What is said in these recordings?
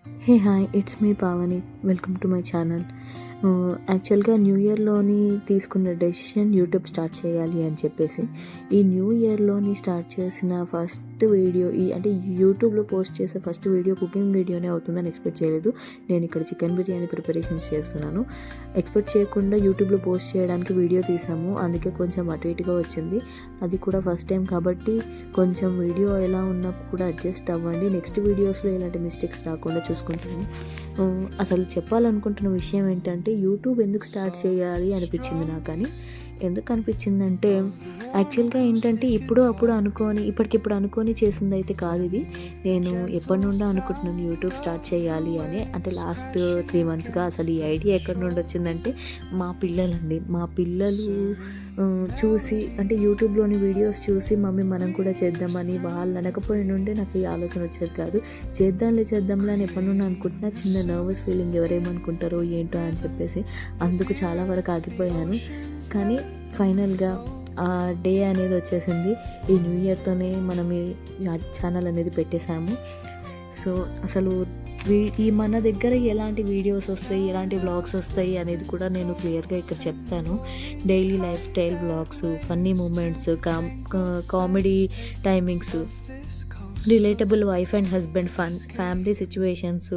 Hey, hi, it's me Pavani. Welcome to my channel. యాక్చువల్గా new ఇయర్లోని తీసుకున్న decision YouTube start చేయాలి అని చెప్పేసి ఈ న్యూ ఇయర్లోని స్టార్ట్ చేసిన ఫస్ట్ వీడియో అంటే యూట్యూబ్లో పోస్ట్ చేసే ఫస్ట్ వీడియో కుకింగ్ వీడియోనే అవుతుందని ఎక్స్పెక్ట్ చేయలేదు. నేను ఇక్కడ చికెన్ బిర్యానీ ప్రిపరేషన్స్ చేస్తున్నాను. ఎక్స్పెక్ట్ చేయకుండా యూట్యూబ్లో పోస్ట్ చేయడానికి వీడియో తీసాము, అందుకే కొంచెం అటు ఇటుగా వచ్చింది. అది కూడా ఫస్ట్ టైం కాబట్టి కొంచెం వీడియో ఎలా ఉన్నా కూడా అడ్జస్ట్ అవ్వండి. నెక్స్ట్ వీడియోస్లో ఇలాంటి మిస్టేక్స్ రాకుండా చూసుకుంటాను. అసలు చెప్పాలనుకుంటున్న విషయం ఏంటంటే యూట్యూబ్ ఎందుకు స్టార్ట్ చేయాలి అనిపించింది నాకు. కానీ ఎందుకు అనిపించిందంటే యాక్చువల్గా ఏంటంటే అప్పుడు ఇప్పటికిప్పుడు అనుకొని చేసింది అయితే కాదు ఇది. నేను ఎప్పటి నుండో అనుకుంటున్నాను యూట్యూబ్ స్టార్ట్ చేయాలి అని. అంటే లాస్ట్ 3 monthsగా అసలు ఈ ఐడియా ఎక్కడి నుండి వచ్చిందంటే మా పిల్లలు చూసి, అంటే యూట్యూబ్లోని వీడియోస్ చూసి మమ్మీ మనం కూడా చేద్దామని వాళ్ళు అనకపోయిన నుండి నాకు ఈ ఆలోచన వచ్చేది కాదు. చేద్దాంలే అని ఎప్పటి నుండి అనుకుంటున్నా. చిన్న నర్వస్ ఫీలింగ్, ఎవరేమనుకుంటారో ఏంటో అని చెప్పేసి అందుకు చాలా వరకు ఆగిపోయాను. కానీ ఫైనల్గా ఆ డే అనేది వచ్చేసింది. ఈ న్యూ ఇయర్తోనే మనం ఈ ఛానల్ అనేది పెట్టేశాము. సో అసలు ఈ మన దగ్గర ఎలాంటి వీడియోస్ వస్తాయి, ఎలాంటి వ్లాగ్స్ వస్తాయి అనేది కూడా నేను క్లియర్గా ఇక్కడ చెప్తాను. Daily life style vlogs, funny moments, comedy timings, relatable wife and husband family situations,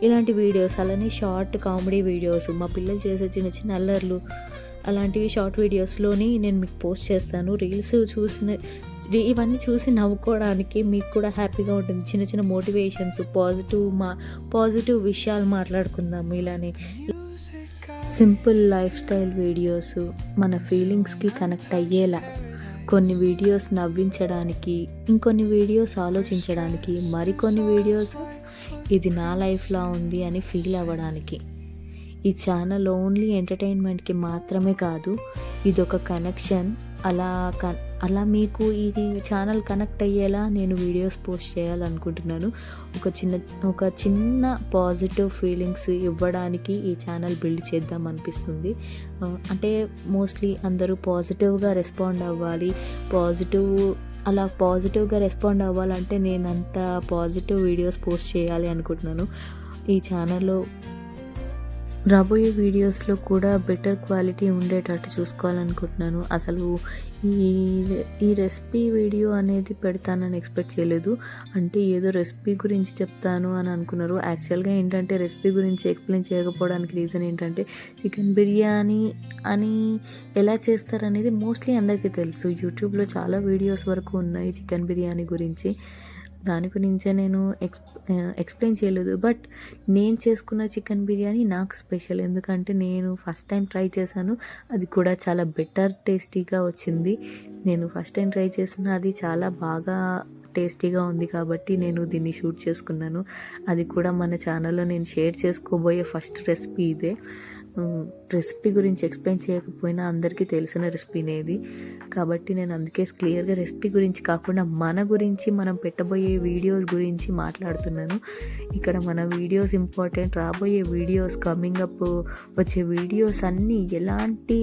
ఇలాంటి వీడియోస్, అలానే షార్ట్ కామెడీ వీడియోస్, మా పిల్లలు చేసే చిన్న చిన్న అల్లర్లు, అలాంటివి షార్ట్ వీడియోస్లోని నేను మీకు పోస్ట్ చేస్తాను. రీల్స్ ఇవన్నీ చూసి నవ్వుకోవడానికి మీకు కూడా హ్యాపీగా ఉంటుంది. చిన్న చిన్న మోటివేషన్స్, పాజిటివ్ విషయాలు మాట్లాడుకుందాము. ఇలానే సింపుల్ లైఫ్ స్టైల్ వీడియోస్, మన ఫీలింగ్స్కి కనెక్ట్ అయ్యేలా కొన్ని వీడియోస్ నవ్వించడానికి, ఇంకొన్ని వీడియోస్ ఆలోచించడానికి, మరికొన్ని వీడియోస్ ఇది నా లైఫ్లా ఉంది అని ఫీల్ అవ్వడానికి. ఈ ఛానల్ ఓన్లీ ఎంటర్టైన్మెంట్కి మాత్రమే కాదు, ఇదొక కనెక్షన్. అలా మీకు ఈ ఛానల్ కనెక్ట్ అయ్యేలా నేను వీడియోస్ పోస్ట్ చేయాలనుకుంటున్నాను. ఒక చిన్న పాజిటివ్ ఫీలింగ్స్ ఇవ్వడానికి ఈ ఛానల్ బిల్డ్ చేద్దాం అనిపిస్తుంది. అంటే మోస్ట్లీ అందరూ పాజిటివ్గా రెస్పాండ్ అవ్వాలి. పాజిటివ్గా రెస్పాండ్ అవ్వాలంటే నేను అంత పాజిటివ్ వీడియోస్ పోస్ట్ చేయాలి అనుకుంటున్నాను. ఈ ఛానల్లో రాబోయే వీడియోస్లో కూడా బెటర్ క్వాలిటీ ఉండేటట్టు చూసుకోవాలనుకుంటున్నాను. అసలు ఈ రెసిపీ వీడియో అనేది పెడతానని ఎక్స్పెక్ట్ చేయలేదు. అంటే ఏదో రెసిపీ గురించి చెప్తాను అని అనుకున్నారు. యాక్చువల్గా ఏంటంటే రెసిపీ గురించి ఎక్స్ప్లెయిన్ చేయకపోవడానికి రీజన్ ఏంటంటే చికెన్ బిర్యానీ అని ఎలా చేస్తారనేది మోస్ట్లీ అందరికీ తెలుసు. యూట్యూబ్లో చాలా వీడియోస్ వరకు ఉన్నాయి చికెన్ బిర్యానీ గురించి. దాని గురించే నేను ఎక్స్ప్లెయిన్ చేయలేదు. బట్ నేను చేసుకున్న చికెన్ బిర్యానీ నాకు స్పెషల్, ఎందుకంటే నేను ఫస్ట్ టైం ట్రై చేశాను. అది కూడా చాలా బెటర్ టేస్టీగా వచ్చింది. నేను ఫస్ట్ టైం ట్రై చేసిన అది చాలా బాగా టేస్టీగా ఉంది కాబట్టి నేను దీన్ని షూట్ చేసుకున్నాను. అది కూడా మన ఛానల్లో నేను షేర్ చేసుకోబోయే ఫస్ట్ రెసిపీ ఇదే. రెసిపీ గురించి ఎక్స్ప్లెయిన్ చేయకపోయినా అందరికీ తెలిసిన రెసిపీనే ఇది. కాబట్టి నేను అందుకే క్లియర్గా రెసిపీ గురించి కాకుండా మన గురించి, మనం పెట్టబోయే వీడియోస్ గురించి మాట్లాడుతున్నాను. ఇక్కడ మన వీడియోస్ ఇంపార్టెంట్. రాబోయే వీడియోస్, కమింగ్ అప్ వచ్చే వీడియోస్ అన్నీ ఎలాంటి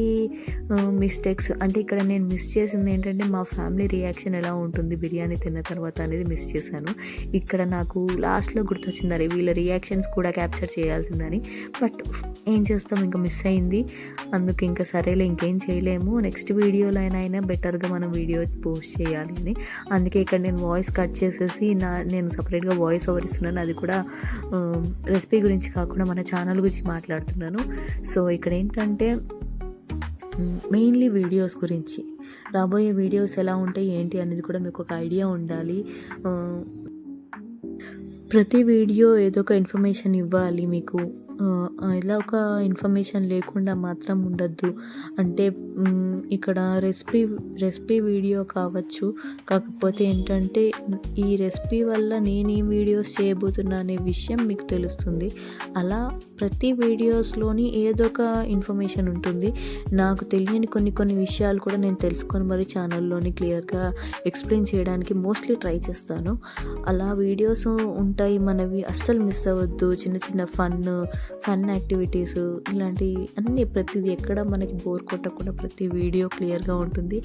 మిస్టేక్స్, అంటే ఇక్కడ నేను మిస్ చేసింది ఏంటంటే మా ఫ్యామిలీ రియాక్షన్ ఎలా ఉంటుంది బిర్యానీ తిన్న తర్వాత అనేది మిస్ చేశాను. ఇక్కడ నాకు లాస్ట్లో గుర్తొచ్చింది, అరే వీళ్ళ రియాక్షన్స్ కూడా క్యాప్చర్ చేయాల్సిందని. బట్ ఏం చేస్తాం, ఇంకా మిస్ అయింది. అందుకు ఇంకా సరేలే, ఇంకేం చేయలేము. నెక్స్ట్ వీడియోలో అయినా బెటర్గా మనం వీడియో పోస్ట్ చేయాలి అని. అందుకే ఇక్కడ నేను వాయిస్ కట్ చేసేసి నేను సపరేట్గా వాయిస్ ఓవర్ ఇస్తున్నాను. అది కూడా రెసిపీ గురించి కాకుండా మన ఛానల్ గురించి మాట్లాడుతున్నాను. సో ఇక్కడ ఏంటంటే మెయిన్లీ వీడియోస్ గురించి, రాబోయే వీడియోస్ ఎలా ఉంటాయి ఏంటి అనేది కూడా మీకు ఒక ఐడియా ఉండాలి. ప్రతి వీడియో ఏదో ఒక ఇన్ఫర్మేషన్ ఇవ్వాలి మీకు. ఇలా ఒక ఇన్ఫర్మేషన్ లేకుండా మాత్రం ఉండద్దు. అంటే ఇక్కడ రెసిపీ వీడియో కావచ్చు, కాకపోతే ఏంటంటే ఈ రెసిపీ వల్ల నేను ఈ వీడియోస్ చేయబోతున్నా అనే విషయం మీకు తెలుస్తుంది. అలా ప్రతి వీడియోస్లోని ఏదో ఒక ఇన్ఫర్మేషన్ ఉంటుంది. నాకు తెలియని కొన్ని విషయాలు కూడా నేను తెలుసుకొని మరి ఛానల్లోని క్లియర్గా ఎక్స్ప్లెయిన్ చేయడానికి మోస్ట్లీ ట్రై చేస్తాను. అలా వీడియోస్ ఉంటాయి మనవి, అస్సలు మిస్ అవ్వద్దు. చిన్న చిన్న ఫన్ యాక్టివిటీస్, ఇలాంటి అన్నీ, ప్రతిదీ ఎక్కడ మనకి బోర్ కొట్టకుండా ప్రతి వీడియో క్లియర్గా ఉంటుంది.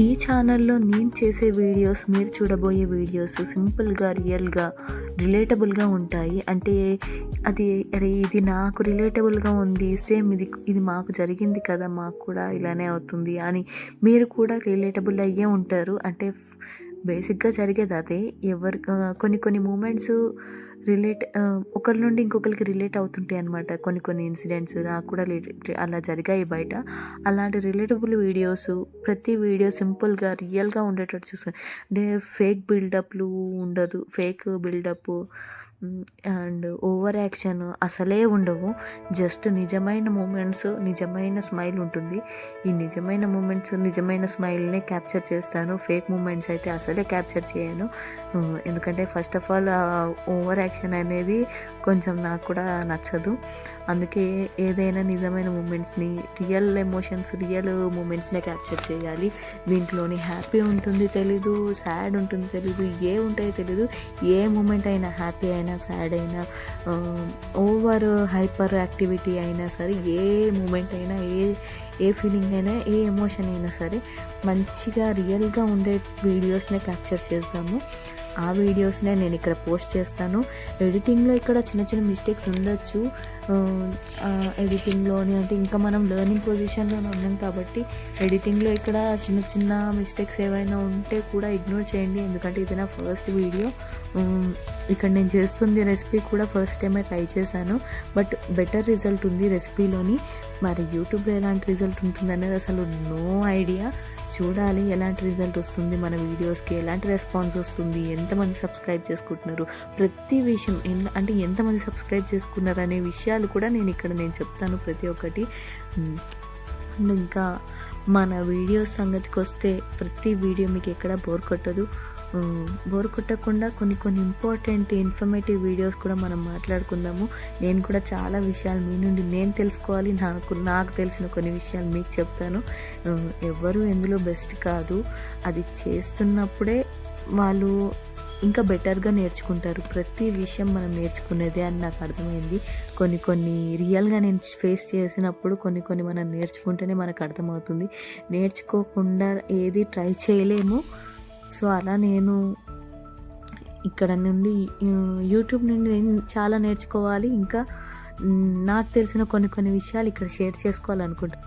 ఈ ఛానల్లో నేను చేసే వీడియోస్, మీరు చూడబోయే వీడియోస్ సింపుల్గా, రియల్గా రిలేటబుల్గా ఉంటాయి. అంటే అది అరే ఇది నాకు రిలేటబుల్గా ఉంది, సేమ్ ఇది మాకు జరిగింది కదా, మాకు కూడా ఇలానే అవుతుంది అని మీరు కూడా రిలేటబుల్ అయ్యే ఉంటారు. అంటే బేసిక్గా జరిగేది అదే. కొన్ని మూమెంట్స్ ఒకరి నుండి ఇంకొకరికి రిలేట్ అవుతుంటాయి అనమాట. కొన్ని ఇన్సిడెంట్స్ నాకు కూడా అలా జరిగాయి బయట. అలాంటి రిలేటబుల్ వీడియోస్, ప్రతి వీడియో సింపుల్గా రియల్గా ఉండేటట్టు చూస్తాను. అంటే ఫేక్ బిల్డప్లు ఉండదు, fake buildup and over action అసలే ఉండవు. జస్ట్ నిజమైన మూమెంట్స్, నిజమైన స్మైల్ ఉంటుంది. ఈ నిజమైన మూమెంట్స్, నిజమైన స్మైల్నే క్యాప్చర్ చేస్తాను. ఫేక్ మూమెంట్స్ అయితే అసలే క్యాప్చర్ చేయను. ఎందుకంటే first of all over action అనేది కొంచెం నాకు కూడా నచ్చదు. అందుకే ఏదైనా నిజమైన మూమెంట్స్ని, రియల్ ఎమోషన్స్, రియల్ మూమెంట్స్నే క్యాప్చర్ చేయాలి. దీంట్లోని హ్యాపీ ఉంటుంది తెలీదు, సాడ్ ఉంటుంది తెలీదు, ఏ ఉంటాయో తెలీదు. ఏ మూమెంట్ అయినా, హ్యాపీ అయినా, సాడ్ అయినా, ఓవర్ హైపర్ యాక్టివిటీ అయినా సరే, ఏ మూమెంట్ అయినా, ఏ ఫీలింగ్ అయినా, ఏ ఎమోషన్ అయినా సరే మంచిగా రియల్గా ఉండే వీడియోస్నే క్యాప్చర్ చేస్తాము. ఆ వీడియోస్నే నేను ఇక్కడ పోస్ట్ చేస్తాను. ఎడిటింగ్లో ఇక్కడ చిన్న చిన్న మిస్టేక్స్ ఉండొచ్చు. ఎడిటింగ్లోని అంటే ఇంకా మనం లెర్నింగ్ పొజిషన్లో ఉన్నాం కాబట్టి ఎడిటింగ్లో ఇక్కడ చిన్న చిన్న మిస్టేక్స్ ఏవైనా ఉంటే కూడా ఇగ్నోర్ చేయండి. ఎందుకంటే ఇది నా ఫస్ట్ వీడియో. ఇక్కడ నేను చేస్తుంది రెసిపీ కూడా ఫస్ట్ టైమే ట్రై చేశాను, బట్ బెటర్ రిజల్ట్ ఉంది రెసిపీలోని. మరి యూట్యూబ్లో ఎలాంటి రిజల్ట్ ఉంటుంది అనేది అసలు నో ఐడియా. చూడాలి ఎలాంటి రిజల్ట్ వస్తుంది, మన వీడియోస్కి ఎలాంటి రెస్పాన్స్ వస్తుంది, ఎంతమంది సబ్స్క్రైబ్ చేసుకుంటున్నారు, ప్రతి విషయం అంటే ఎంతమంది సబ్స్క్రైబ్ చేసుకున్నారు అనే విషయాలు కూడా నేను చెప్తాను ప్రతి ఒక్కటి. ఇంకా మన వీడియోస్ సంగతికి వస్తే ప్రతి వీడియో మీకు ఎక్కడ బోర్ కొట్టదు. బోర్ కొట్టకుండా కొన్ని ఇంపార్టెంట్ ఇన్ఫర్మేటివ్ వీడియోస్ కూడా మనం మాట్లాడుకుందాము. నేను కూడా చాలా విషయాలు మీ నుండి నేను తెలుసుకోవాలి, నాకు తెలిసిన కొన్ని విషయాలు మీకు చెప్తాను. ఎవరు ఎందులో బెస్ట్ కాదు, అది చేస్తున్నప్పుడే వాళ్ళు ఇంకా బెటర్గా నేర్చుకుంటారు. ప్రతి విషయం మనం నేర్చుకునేదే అని నాకు అర్థమైంది. కొన్ని రియల్గా నేను ఫేస్ చేసినప్పుడు కొన్ని మనం నేర్చుకుంటేనే మనకు అర్థమవుతుంది. నేర్చుకోకుండా ఏది ట్రై చేయలేము. సో అలా నేను ఇక్కడ నుండి యూట్యూబ్ నుండి నేను చాలా నేర్చుకోవాలి. ఇంకా నాకు తెలిసిన కొన్ని విషయాలు ఇక్కడ షేర్ చేసుకోవాలనుకుంటున్నాను.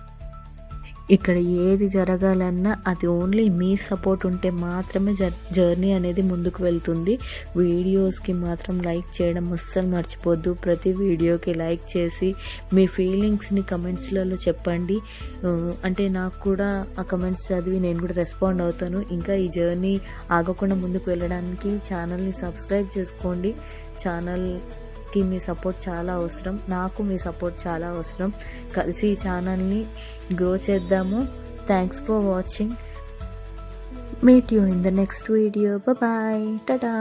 ఇక్కడ ఏది జరగాలన్నా అది ఓన్లీ మీ సపోర్ట్ ఉంటే మాత్రమే జర్నీ అనేది ముందుకు వెళ్తుంది. వీడియోస్కి మాత్రం లైక్ చేయడం అస్సలు మర్చిపోద్దు. ప్రతి వీడియోకి లైక్ చేసి మీ ఫీలింగ్స్ని కమెంట్స్లలో చెప్పండి. అంటే నాకు కూడా ఆ కమెంట్స్ చదివి నేను కూడా రెస్పాండ్ అవుతాను. ఇంకా ఈ జర్నీ ఆగకుండా ముందుకు వెళ్ళడానికి ఛానల్ని సబ్స్క్రైబ్ చేసుకోండి. ఛానల్కి మీ సపోర్ట్ చాలా అవసరం, నాకు మీ సపోర్ట్ చాలా అవసరం. కలిసి ఈ ఛానల్ని గ్రో చేద్దాము. Thanks for watching. Meet you in the next video. Bye, Tata.